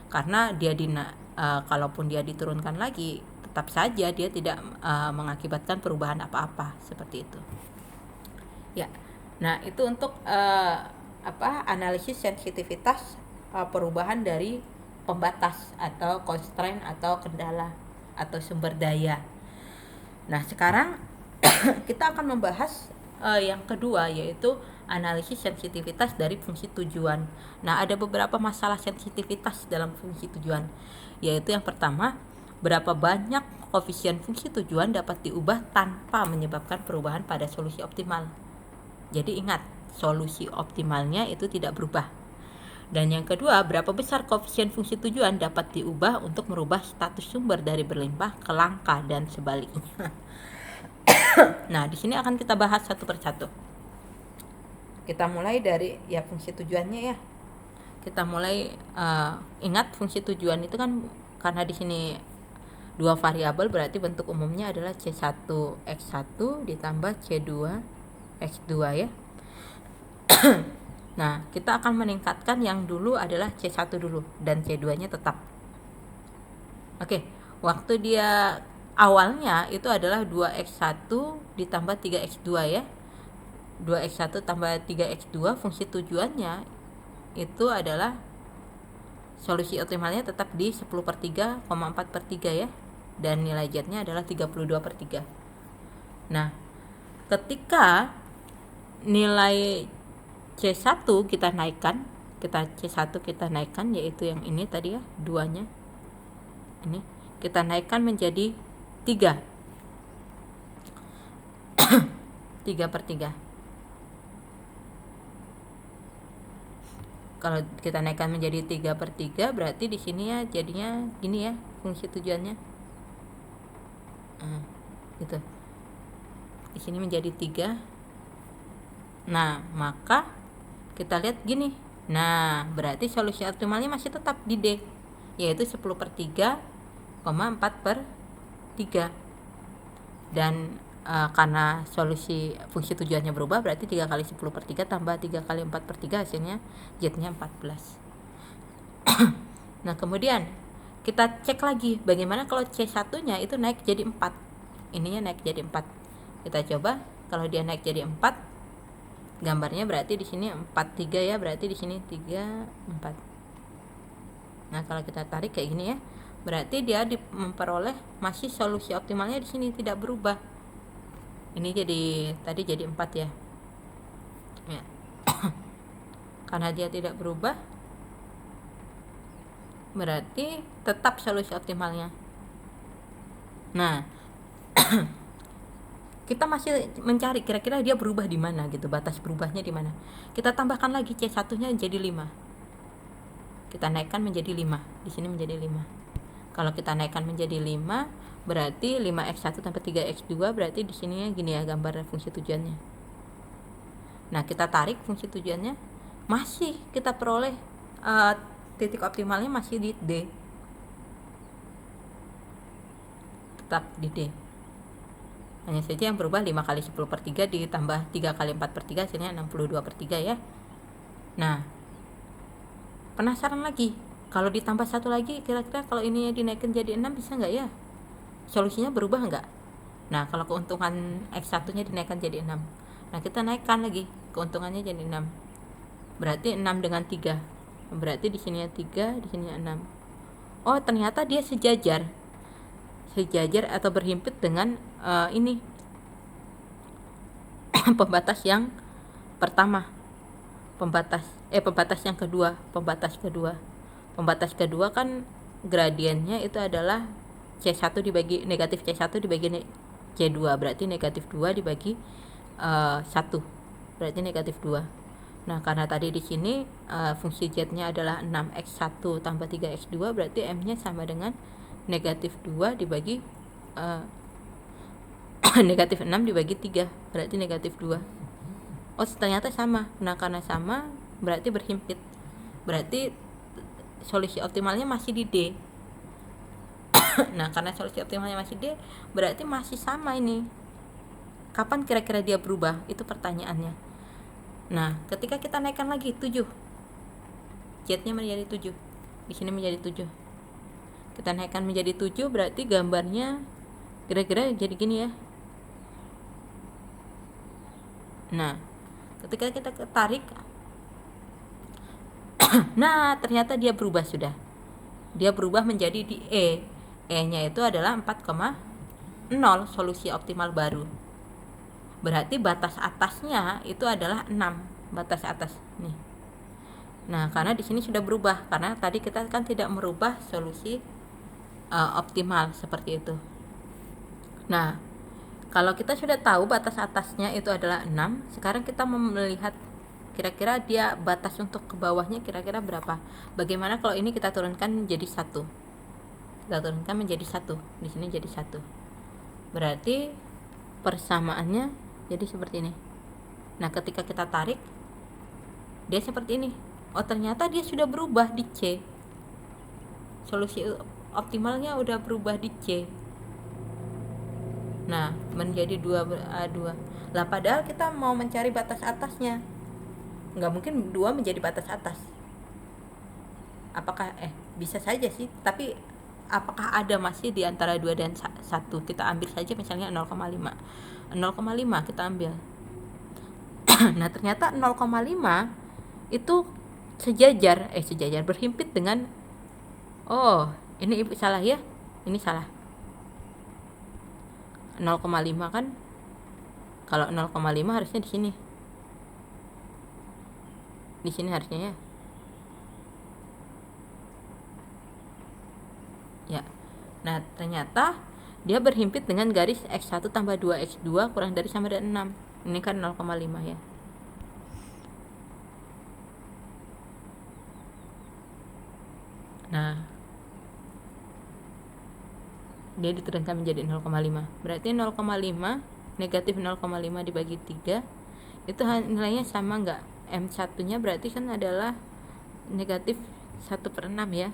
Karena dia kalaupun dia diturunkan lagi, tetap saja dia tidak mengakibatkan perubahan apa-apa seperti itu. Ya. Nah, itu untuk analisis sensitivitas perubahan dari pembatas atau constraint atau kendala atau sumber daya. Nah, sekarang kita akan membahas yang kedua, yaitu analisis sensitivitas dari fungsi tujuan. Nah, ada beberapa masalah sensitivitas dalam fungsi tujuan, yaitu yang pertama, berapa banyak koefisien fungsi tujuan dapat diubah tanpa menyebabkan perubahan pada solusi optimal. Jadi ingat, solusi optimalnya itu tidak berubah. Dan yang kedua, berapa besar koefisien fungsi tujuan dapat diubah untuk merubah status sumber dari berlimpah ke langka dan sebaliknya. Nah, di sini akan kita bahas satu persatu. Kita mulai dari ya fungsi tujuannya ya. Kita mulai ingat fungsi tujuan itu kan karena di sini dua variabel, berarti bentuk umumnya adalah C1 X1 ditambah C2 X2 ya. Nah, kita akan meningkatkan yang dulu adalah C1 dulu dan C2-nya tetap. Oke, waktu dia awalnya itu adalah 2X1 ditambah 3X2 ya. 2X1 tambah 3X2, fungsi tujuannya itu adalah solusi optimalnya tetap di 10/3, 4/3 ya. Dan nilai Z-nya adalah 32/3. Nah, ketika nilai C1 kita naikkan, yaitu yang ini tadi ya, 2-nya. Ini kita naikkan menjadi 3. 3/3. Kalau kita naikkan menjadi 3/3, berarti di sini ya jadinya gini ya fungsi tujuannya. Gitu. Di sini menjadi 3. Nah, maka kita lihat gini. Nah, berarti solusi optimalnya masih tetap di D, yaitu 10/3, 4/3. Dan karena solusi fungsi tujuannya berubah, berarti 3 kali 10/3 tambah 3 kali 4/3, hasilnya Z-nya 14. Nah, kemudian kita cek lagi bagaimana kalau C1-nya itu naik jadi 4. Ininya naik jadi 4. Kita coba kalau dia naik jadi 4, gambarnya berarti di sini 4/3 ya, berarti di sini 3, 4. Nah, kalau kita tarik kayak gini ya, berarti dia memperoleh masih solusi optimalnya di sini tidak berubah. Ini tadi jadi 4 ya. Ya. Karena dia tidak berubah, berarti tetap solusi optimalnya. Nah, kita masih mencari kira-kira dia berubah di mana gitu, batas berubahnya di mana. Kita tambahkan lagi C1-nya jadi 5. Kita naikkan menjadi 5. Di sini menjadi 5. Kalau kita naikkan menjadi 5, berarti 5X1 tambah 3X2, berarti di sini gini ya gambar fungsi tujuannya. Nah, kita tarik fungsi tujuannya, masih kita peroleh titik optimalnya masih di D. Tetap di D. Hanya saja yang berubah 5 kali 10/3 ditambah 3 kali 4/3, hasilnya 62/3 ya. Nah, penasaran lagi, kalau ditambah satu lagi, kira-kira kalau ini dinaikkan jadi 6 bisa nggak ya? Solusinya berubah nggak? Nah, kalau keuntungan X1-nya dinaikkan jadi 6. Nah, kita naikkan lagi, keuntungannya jadi 6. Berarti 6 dengan 3. Berarti di sini 3, di sini 6. Oh, ternyata dia sejajar atau berhimpit dengan ini pembatas yang pertama, pembatas yang kedua. Pembatas kedua kan gradiennya itu adalah C1 dibagi negatif C1 dibagi C2, berarti negatif 2 dibagi 1, berarti negatif 2. Nah, karena tadi di sini fungsi Z-nya adalah 6X1 tambah 3X2, berarti M-nya sama dengan negatif 2 dibagi negatif 6 dibagi 3, berarti negatif 2. Oh, ternyata sama. Nah, karena sama berarti berhimpit. Berarti solusi optimalnya masih di D. Nah, karena solusi optimalnya masih D, berarti masih sama ini. Kapan kira-kira dia berubah? Itu pertanyaannya. Nah, ketika kita naikkan lagi 7, Z-nya menjadi 7. Di sini menjadi 7. Kita naikkan menjadi 7, berarti gambarnya kira-kira jadi gini ya. Nah, ketika kita tarik, nah ternyata dia berubah sudah. Dia berubah menjadi di E. E-nya itu adalah 4,0, solusi optimal baru. Berarti batas atasnya itu adalah 6, batas atas nih. Nah, karena di sini sudah berubah, karena tadi kita kan tidak merubah solusi optimal seperti itu. Nah, kalau kita sudah tahu batas atasnya itu adalah 6, sekarang kita melihat kira-kira dia batas untuk ke bawahnya kira-kira berapa. Bagaimana kalau ini kita turunkan menjadi 1? Kita turunkan menjadi 1. Di sini jadi 1. Berarti persamaannya jadi seperti ini. Nah, ketika kita tarik, dia seperti ini. Oh, ternyata dia sudah berubah di C. Solusi optimalnya udah berubah di C. Nah, menjadi 2 lah, padahal kita mau mencari batas atasnya. Nggak mungkin 2 menjadi batas atas. Apakah bisa saja sih, tapi apakah ada masih di antara 2 dan 1? Kita ambil saja misalnya 0,5. 0,5 kita ambil. Nah, ternyata 0,5 itu sejajar berhimpit dengan, oh, ini Ibu salah ya. Ini salah. 0,5 kan, kalau 0,5 harusnya di sini. Di sini harusnya ya. Ya. Nah, ternyata dia berhimpit dengan garis X1 tambah 2X2 kurang dari sama dengan 6. Ini kan 0,5 ya. Nah, dia diturunkan menjadi 0,5. Berarti 0,5 negatif 0,5 dibagi 3 itu nilainya sama nggak? M1 nya berarti kan adalah negatif 1/6 ya.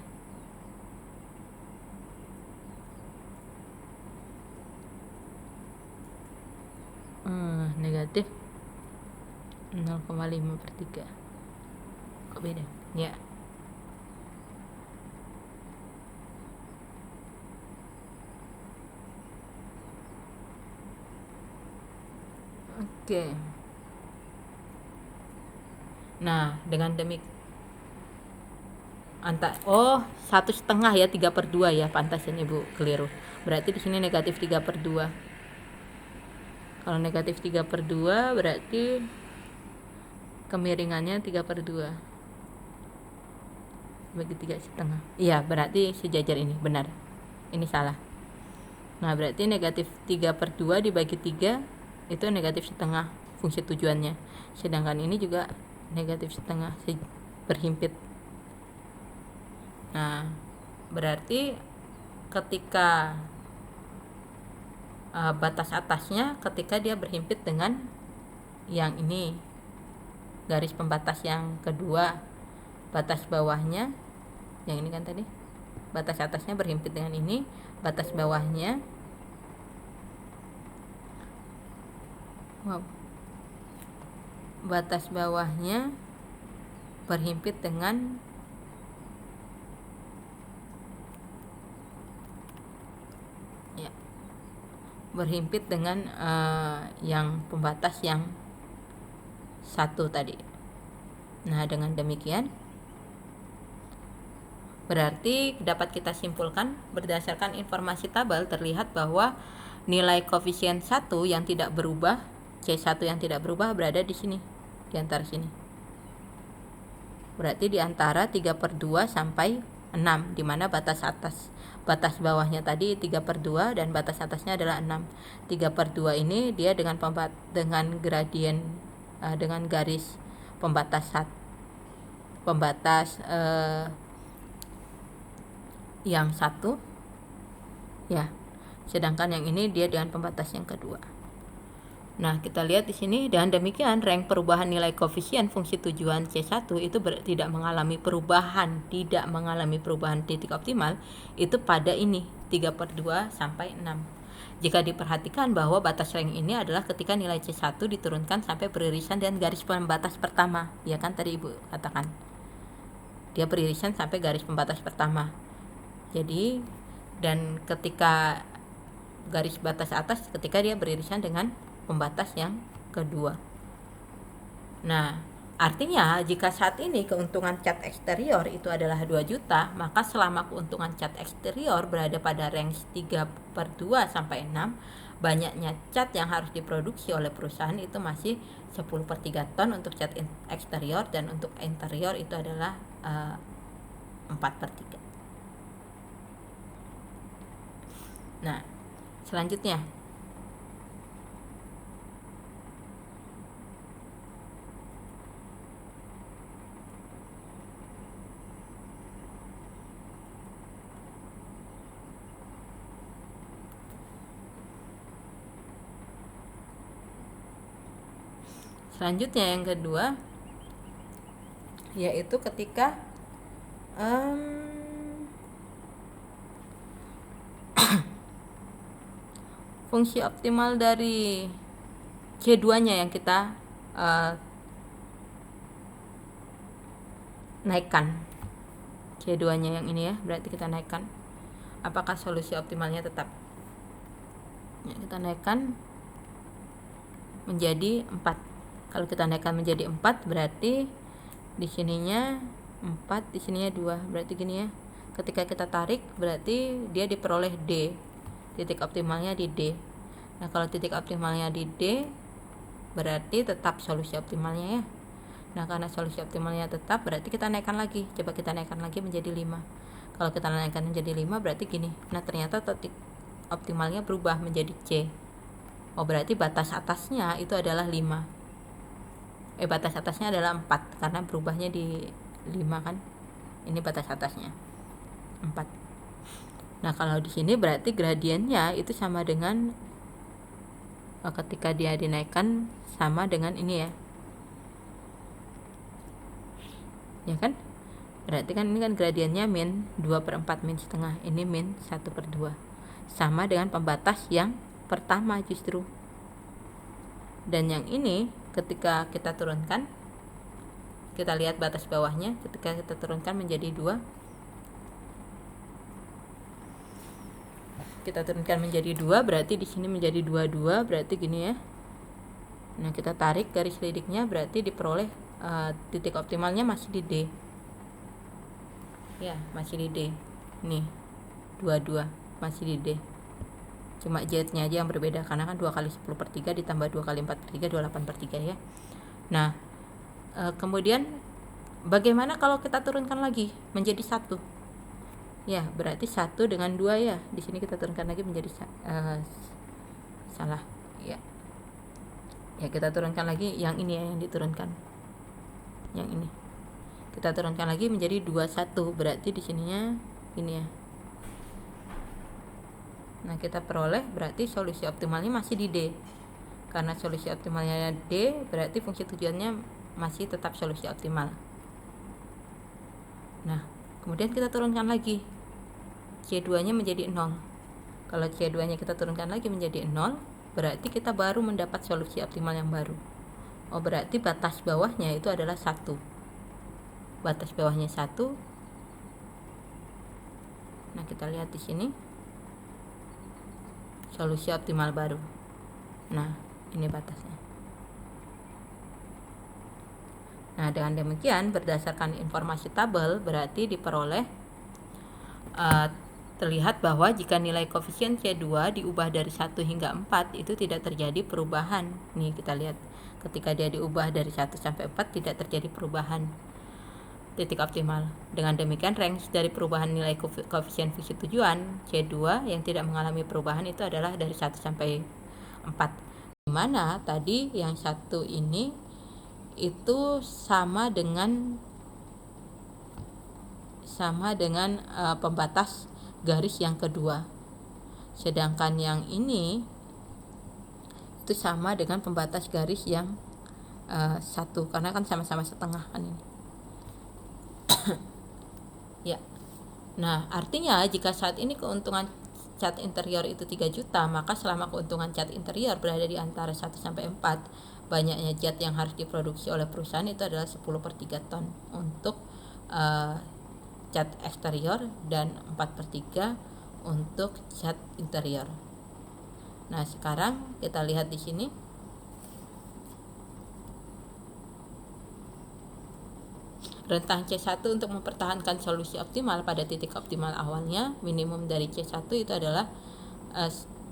Negatif 0,5/3. Kok beda? Ya. Oke. Nah, dengan oh, 1,5 ya, 3/2 ya, pantasan Ibu keliru. Berarti di sini negatif 3/2. Kalau negatif 3/2 berarti kemiringannya 3/2 bagi 3,5. Iya, berarti sejajar ini, benar. Ini salah. Nah, berarti negatif 3/2 dibagi 3 itu negatif setengah fungsi tujuannya. Sedangkan ini juga negatif setengah, berhimpit. Nah, berarti ketika batas atasnya ketika dia berhimpit dengan yang ini, garis pembatas yang kedua, batas bawahnya yang ini kan tadi, batas atasnya berhimpit dengan ini, batas bawahnya batas bawahnya berhimpit dengan berhimpit dengan yang pembatas yang 1 tadi. Nah, dengan demikian berarti dapat kita simpulkan berdasarkan informasi tabel terlihat bahwa nilai koefisien 1 yang tidak berubah, C1 yang tidak berubah berada di sini, di antara sini. Berarti di antara 3/2 sampai 6, di mana batas bawahnya tadi 3/2 dan batas atasnya adalah 6. 3/2 ini dia dengan gradien dengan garis pembatas yang 1 ya. Sedangkan yang ini dia dengan pembatas yang kedua. Nah, kita lihat di sini, dan demikian rank perubahan nilai koefisien fungsi tujuan C1 itu tidak mengalami perubahan titik optimal itu pada ini 3/2 sampai 6. Jika diperhatikan bahwa batas rank ini adalah ketika nilai C1 diturunkan sampai beririsan dengan garis pembatas pertama, ya kan tadi Ibu katakan. Dia beririsan sampai garis pembatas pertama. Jadi, dan ketika garis batas atas ketika dia beririsan dengan pembatas yang kedua. Nah, Artinya, jika saat ini keuntungan cat eksterior itu adalah 2 juta, maka selama keuntungan cat eksterior berada pada range 3/2 sampai 6, banyaknya cat yang harus diproduksi oleh perusahaan itu masih 10/3 ton untuk cat eksterior, dan untuk interior itu adalah 4/3. Nah, selanjutnya yang kedua yaitu ketika fungsi optimal dari C2-nya yang kita naikkan. C2-nya yang ini ya, berarti kita naikkan. Apakah solusi optimalnya tetap? Ya, kita naikkan menjadi 4. Kalau kita naikkan menjadi 4, berarti di sininya 4, di sininya 2. Berarti gini ya. Ketika kita tarik, berarti dia diperoleh D. Titik optimalnya di D. Nah, kalau titik optimalnya di D, berarti tetap solusi optimalnya ya. Nah, karena solusi optimalnya tetap, berarti kita naikkan lagi. Coba kita naikkan lagi menjadi 5. Kalau kita naikkan menjadi 5, berarti gini. Nah, ternyata titik optimalnya berubah menjadi C. Oh, berarti batas atasnya itu adalah 5. Batas atasnya adalah 4 karena berubahnya di 5 kan. Ini batas atasnya 4. Nah, kalau di sini berarti gradiennya itu sama dengan ketika dia dinaikkan sama dengan ini ya. Ya kan? Berarti kan ini kan gradiennya min 2/4, min setengah. Ini min 1/2. Sama dengan pembatas yang pertama justru. Dan yang ini ketika kita turunkan, kita lihat batas bawahnya, ketika kita turunkan menjadi 2, kita turunkan menjadi 2, berarti di sini menjadi 22, berarti gini ya. Nah, kita tarik garis lidiknya, berarti diperoleh titik optimalnya masih di D. Ya, masih di D. Nih, 22 masih di D. Cuma Z-nya aja yang berbeda, karena kan 2 kali 10/3 ditambah 2 kali 4/3, 28/3 ya. Nah, kemudian bagaimana kalau kita turunkan lagi menjadi 1? Ya, berarti 1 dengan 2 ya. Di sini kita turunkan lagi menjadi salah. Ya. Ya, kita turunkan lagi yang ini ya, yang diturunkan. Yang ini. Kita turunkan lagi menjadi 21, berarti di sininya ini ya. Nah, kita peroleh berarti solusi optimalnya masih di D. Karena solusi optimalnya D, berarti fungsi tujuannya masih tetap solusi optimal. Nah, kemudian kita turunkan lagi. C2-nya menjadi 0. Kalau C2-nya kita turunkan lagi menjadi 0, berarti kita baru mendapat solusi optimal yang baru. Oh, berarti batas bawahnya itu adalah 1. Batas bawahnya 1. Nah, kita lihat di sini. Solusi optimal baru. Nah, ini batasnya. Nah, dengan demikian berdasarkan informasi tabel berarti diperoleh terlihat bahwa jika nilai koefisien C2 diubah dari 1 hingga 4 itu tidak terjadi perubahan. Nih, kita lihat ketika dia diubah dari 1 sampai 4 tidak terjadi perubahan titik optimal. Dengan demikian range dari perubahan nilai koefisien fungsi tujuan C2 yang tidak mengalami perubahan itu adalah dari 1 sampai 4. Dimana tadi yang satu ini itu sama dengan pembatas garis yang kedua. Sedangkan yang ini itu sama dengan pembatas garis yang 1, karena kan sama-sama setengah kan ini. Ya. Nah, artinya jika saat ini keuntungan cat interior itu 3 juta, maka selama keuntungan cat interior berada di antara 1 sampai 4, banyaknya cat yang harus diproduksi oleh perusahaan itu adalah 10/3 ton untuk cat eksterior dan 4/3 untuk cat interior. Nah, sekarang kita lihat di sini. Rentang C1 untuk mempertahankan solusi optimal pada titik optimal awalnya, minimum dari C1 itu adalah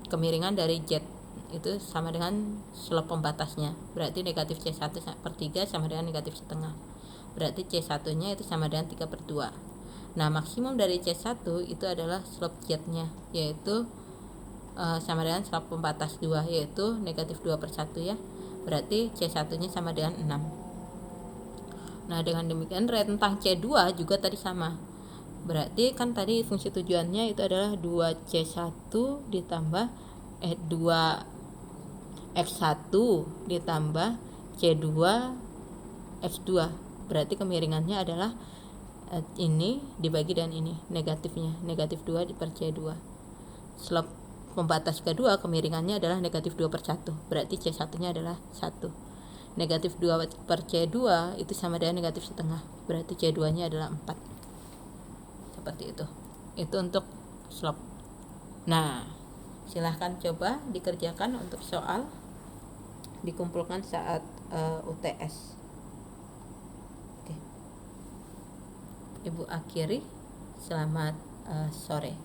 kemiringan dari Z itu sama dengan slope pembatasnya. Berarti negatif C1 per 3 sama dengan negatif setengah. Berarti C1 nya itu sama dengan 3/2. Nah, maksimum dari C1 itu adalah slope Z-nya, yaitu sama dengan slope pembatas 2, yaitu negatif 2/1 ya. Berarti C1 nya sama dengan 6. Nah, dengan demikian rentang C2 juga tadi sama. Berarti kan tadi fungsi tujuannya itu adalah 2C1 ditambah 2X1 ditambah C2 X2. Berarti kemiringannya adalah ini dibagi dengan ini, negatifnya, negatif 2 per C2. Slope pembatas kedua kemiringannya adalah negatif 2/1. Berarti C1 nya adalah 1. Negatif 2 per C2 itu sama dengan negatif setengah. Berarti C2 nya adalah 4. Seperti itu. Itu untuk slope. Nah, silahkan coba dikerjakan untuk soal, dikumpulkan saat UTS. Oke. Ibu akhiri. Selamat sore.